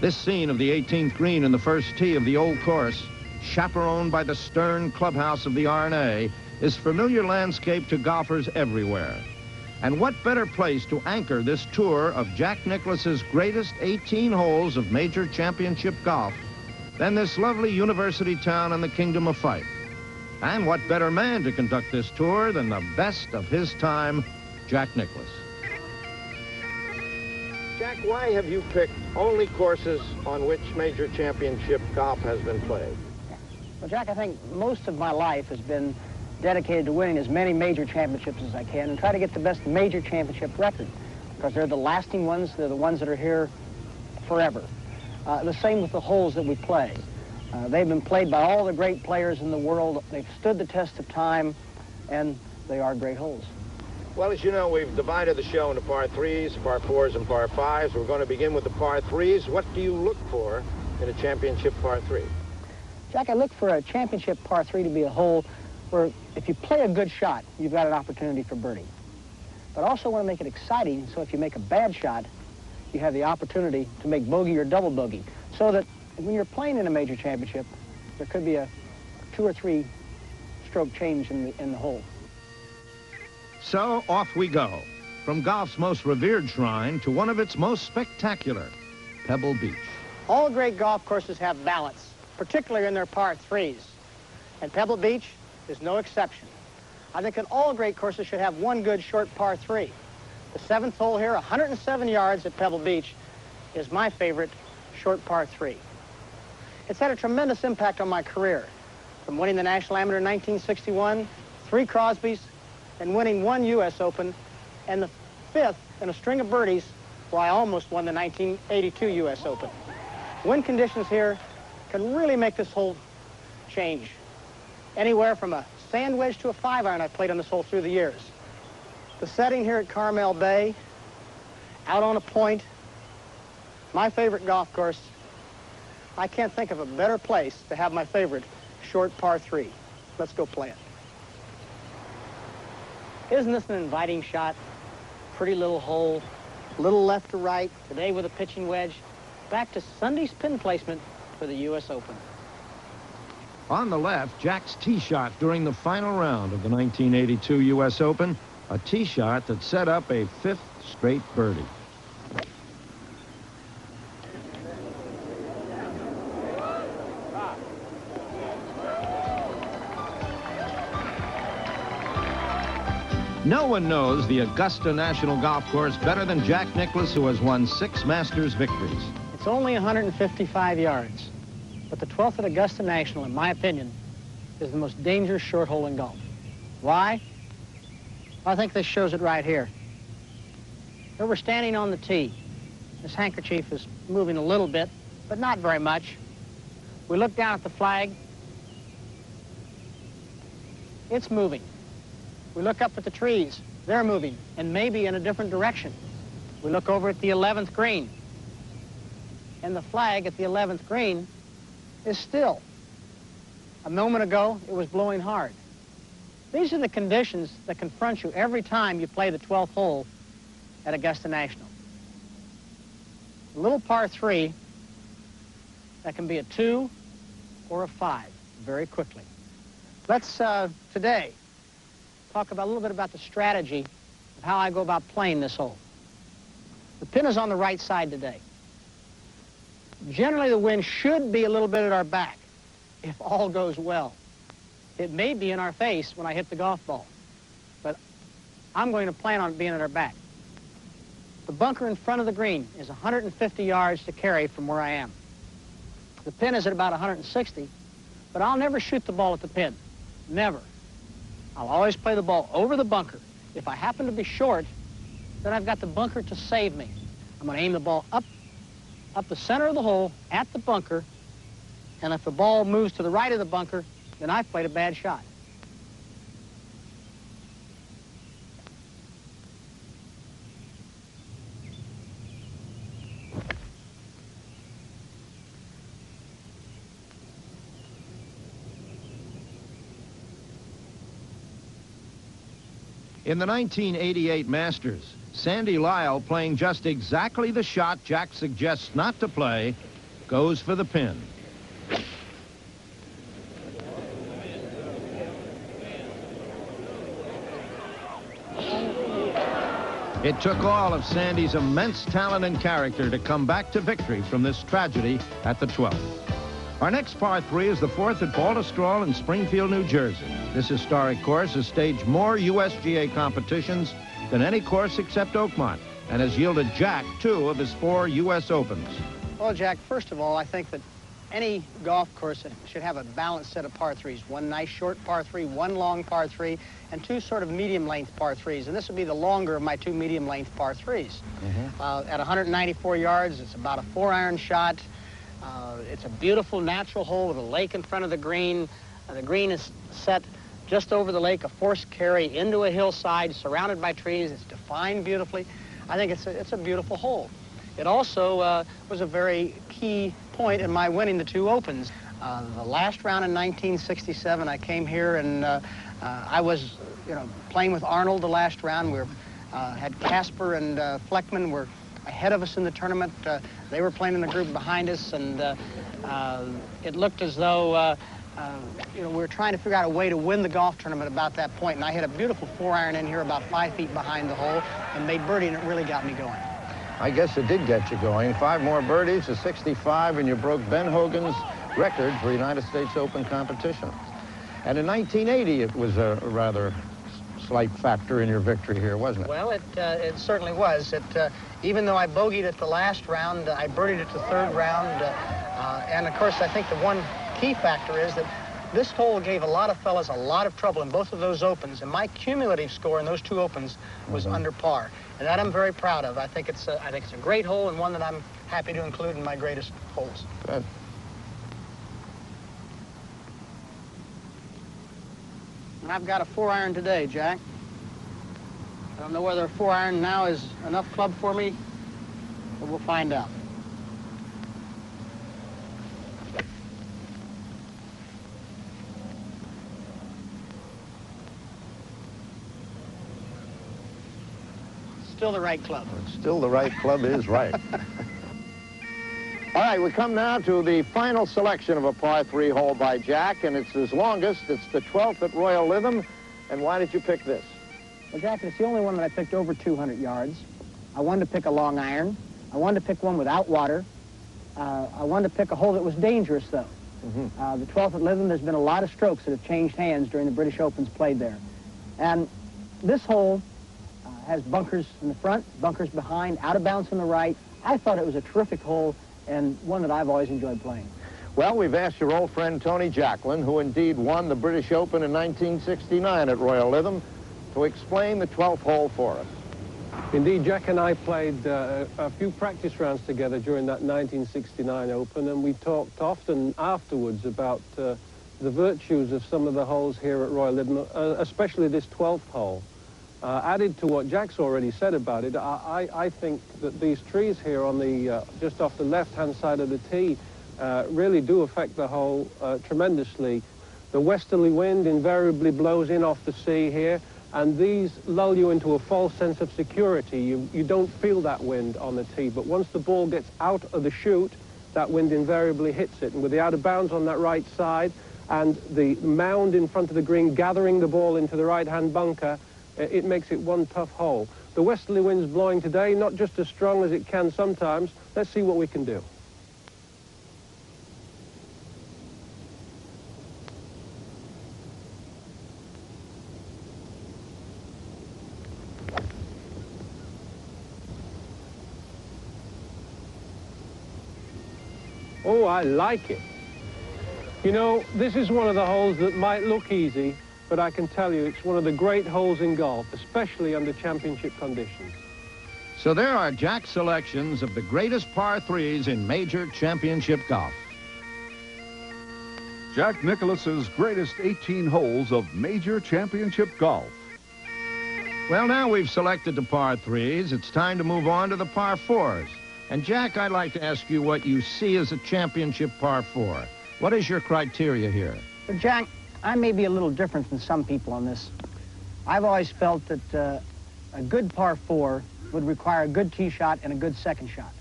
This scene of the 18th green in the first tee of the old course, chaperoned by the stern clubhouse of the R&A, is familiar landscape to golfers everywhere. And what better place to anchor this tour of Jack Nicklaus's greatest 18 holes of major championship golf than this lovely university town in the Kingdom of Fife? And what better man to conduct this tour than the best of his time, Jack Nicklaus? Jack, why have you picked only courses on which major championship golf has been played? Well, Jack, I think most of my life has been dedicated to winning as many major championships as I can and try to get the best major championship record, because they're the lasting ones. They're the ones that are here forever. The same with the holes that we play. They've been played by all the great players in the world. They've stood the test of time, and they are great holes. Well, as you know, we've divided the show into par threes, par fours, and par fives. We're going to begin with the par threes. What do you look for in a championship par three? Jack, I look for a championship par three to be a hole where if you play a good shot, you've got an opportunity for birdie. But I also want to make it exciting, so if you make a bad shot, you have the opportunity to make bogey or double bogey, so that when you're playing in a major championship, there could be a 2 or 3 stroke change in the hole. So off we go, from golf's most revered shrine to one of its most spectacular, Pebble Beach. All great golf courses have balance, particularly in their par threes, and Pebble Beach is no exception. I think that all great courses should have one good short par three. The 7th hole here, 107 yards at Pebble Beach, is my favorite short par three. It's had a tremendous impact on my career, from winning the National Amateur in 1961, 3 Crosbys, and winning 1 U.S. Open, and the 5th in a string of birdies where I almost won the 1982 U.S. Open. Wind conditions here can really make this hole change. Anywhere from a sand wedge to a 5-iron I've played on this hole through the years. The setting here at Carmel Bay, out on a point, my favorite golf course. I can't think of a better place to have my favorite short par three. Let's go play it. Isn't this an inviting shot? Pretty little hole, little left to right, today with a pitching wedge. Back to Sunday's pin placement for the U.S. Open. On the left, Jack's tee shot during the final round of the 1982 U.S. Open, a tee shot that set up a 5th straight birdie. No one knows the Augusta National Golf Course better than Jack Nicklaus, who has won 6 Masters victories. It's only 155 yards, but the 12th at Augusta National, in my opinion, is the most dangerous short hole in golf. Why? I think this shows it right here. Here we're standing on the tee. This handkerchief is moving a little bit, but not very much. We look down at the flag. It's moving. We look up at the trees. They're moving, and maybe in a different direction. We look over at the 11th green, and the flag at the 11th green is still. A moment ago, it was blowing hard. These are the conditions that confront you every time you play the 12th hole at Augusta National. A little par three that can be a 2 or a 5 very quickly. Let's, today, talk about a little bit about the strategy of how I go about playing this hole. The pin is on the right side today. Generally, the wind should be a little bit at our back, if all goes well. It may be in our face when I hit the golf ball, but I'm going to plan on it being at our back. The bunker in front of the green is 150 yards to carry from where I am. The pin is at about 160, but I'll never shoot the ball at the pin. Never. I'll always play the ball over the bunker. If I happen to be short, then I've got the bunker to save me. I'm going to aim the ball up the center of the hole at the bunker, and if the ball moves to the right of the bunker, then I've played a bad shot. In the 1988 Masters, Sandy Lyle, playing just exactly the shot Jack suggests not to play, goes for the pin. It took all of Sandy's immense talent and character to come back to victory from this tragedy at the 12th. Our next par 3 is the 4th at Baltusrol in Springfield, New Jersey. This historic course has staged more USGA competitions than any course except Oakmont, and has yielded Jack 2 of his 4 U.S. Opens. Well, Jack, first of all, I think that any golf course should have a balanced set of par 3s. One nice short par 3, one long par 3, and 2 sort of medium-length par 3s. And this would be the longer of my 2 medium-length par 3s. At 194 yards, it's about a 4-iron shot. It's a beautiful natural hole with a lake in front of the green. The green is set just over the lake, a forced carry into a hillside, surrounded by trees. It's defined beautifully. I think it's a beautiful hole. It also was a very key point in my winning the 2 Opens. The last round in 1967, I came here and I was, playing with Arnold the last round. We had Casper and Fleckman were ahead of us in the tournament. They were playing in the group behind us, and it looked as though we were trying to figure out a way to win the golf tournament about that point. And I hit a beautiful 4-iron in here about 5 feet behind the hole and made birdie, and it really got me going. I guess it did get you going. 5 more birdies to 65, and you broke Ben Hogan's record for United States Open competitions. And in 1980, it was a rather slight factor in your victory here, wasn't it? Well, it certainly was. Even though I bogeyed at the last round, I birdied at the 3rd round. And, of course, I think the one key factor is that this hole gave a lot of fellas a lot of trouble in both of those Opens, and my cumulative score in those 2 Opens was under par. And that I'm very proud of. I think it's a great hole, and one that I'm happy to include in my greatest holes. Good. And I've got a 4-iron today, Jack. I don't know whether a 4-iron now is enough club for me, but we'll find out. Still the right club. Still the right club is right. All right, we come now to the final selection of a par 3 hole by Jack, and it's his longest. It's the 12th at Royal Lytham. And why did you pick this? Well, Jack, it's the only one that I picked over 200 yards. I wanted to pick a long iron. I wanted to pick one without water. I wanted to pick a hole that was dangerous, though. The 12th at Lytham, there's been a lot of strokes that have changed hands during the British Opens played there. And this hole has bunkers in the front, bunkers behind, out of bounds on the right. I thought it was a terrific hole and one that I've always enjoyed playing. Well, we've asked your old friend Tony Jacklin, who indeed won the British Open in 1969 at Royal Lytham, to explain the 12th hole for us. Indeed, Jack and I played a few practice rounds together during that 1969 Open, and we talked often afterwards about the virtues of some of the holes here at Royal Lytham, especially this 12th hole. Added to what Jack's already said about it, I think that these trees here on the just off the left-hand side of the tee really do affect the hole tremendously. The westerly wind invariably blows in off the sea here, and these lull you into a false sense of security. You don't feel that wind on the tee, but once the ball gets out of the chute, that wind invariably hits it. And with the out of bounds on that right side and the mound in front of the green gathering the ball into the right-hand bunker, it makes it one tough hole. The westerly wind's blowing today, not just as strong as it can sometimes. Let's see what we can do. Oh, I like it. You know, this is one of the holes that might look easy, but I can tell you it's one of the great holes in golf, especially under championship conditions. So there are Jack's selections of the greatest par 3s in major championship golf. Jack Nicklaus's greatest 18 holes of major championship golf. Well, now we've selected the par 3s, it's time to move on to the par 4s. And Jack, I'd like to ask you what you see as a championship par 4. What is your criteria here? Well, Jack, I may be a little different than some people on this. I've always felt that a good par 4 would require a good tee shot and a good second shot.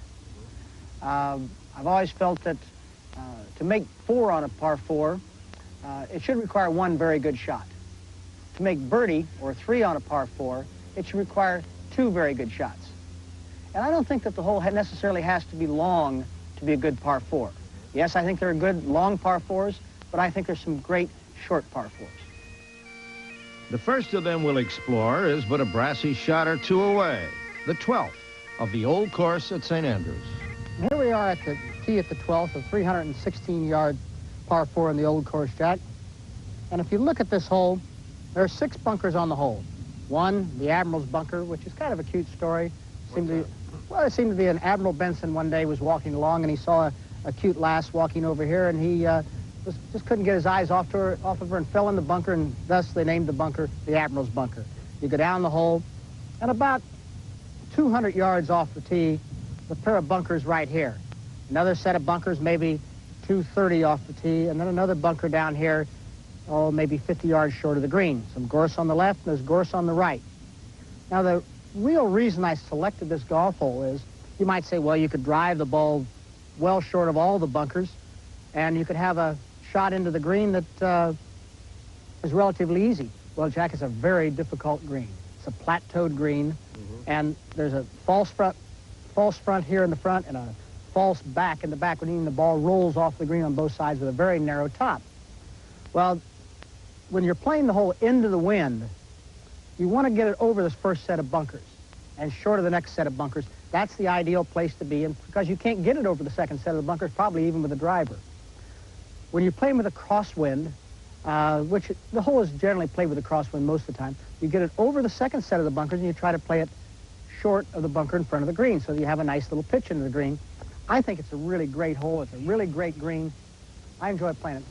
I've always felt that to make 4 on a par 4, it should require 1 very good shot. To make birdie, or 3 on a par 4, it should require 2 very good shots. And I don't think that the hole necessarily has to be long to be a good par 4. Yes, I think there are good long par 4s, but I think there's some great short par 4s. The first of them we'll explore is but a brassy shot or 2 away, the 12th of the old course at St. Andrews. Here we are at the tee at the 12th, a 316-yard par 4 in the old course, Jack. And if you look at this hole, there are 6 bunkers on the hole. 1, the Admiral's bunker, which is kind of a cute story. It seemed to be an Admiral Benson one day was walking along and he saw a cute lass walking over here, and he just couldn't get his eyes off of her and fell in the bunker, and thus they named the bunker the Admiral's bunker. You go down the hole, and about 200 yards off the tee, a pair of bunkers right here. Another set of bunkers, maybe 230 off the tee, and then another bunker down here, maybe 50 yards short of the green. Some gorse on the left, and there's gorse on the right. Now, the real reason I selected this golf hole is, you might say, well, you could drive the ball well short of all the bunkers, and you could have a shot into the green that is relatively easy. Well, Jack, it's a very difficult green. It's a plateaued green, and there's a false front here in the front and a false back in the back, meaning the ball rolls off the green on both sides with a very narrow top. Well, when you're playing the hole into the wind, you want to get it over this first set of bunkers and short of the next set of bunkers. That's the ideal place to be, and because you can't get it over the second set of the bunkers, probably even with a driver. When you're playing with a crosswind, which the hole is generally played with a crosswind most of the time, you get it over the second set of the bunkers and you try to play it short of the bunker in front of the green so that you have a nice little pitch into the green. I think it's a really great hole. It's a really great green. I enjoy playing it.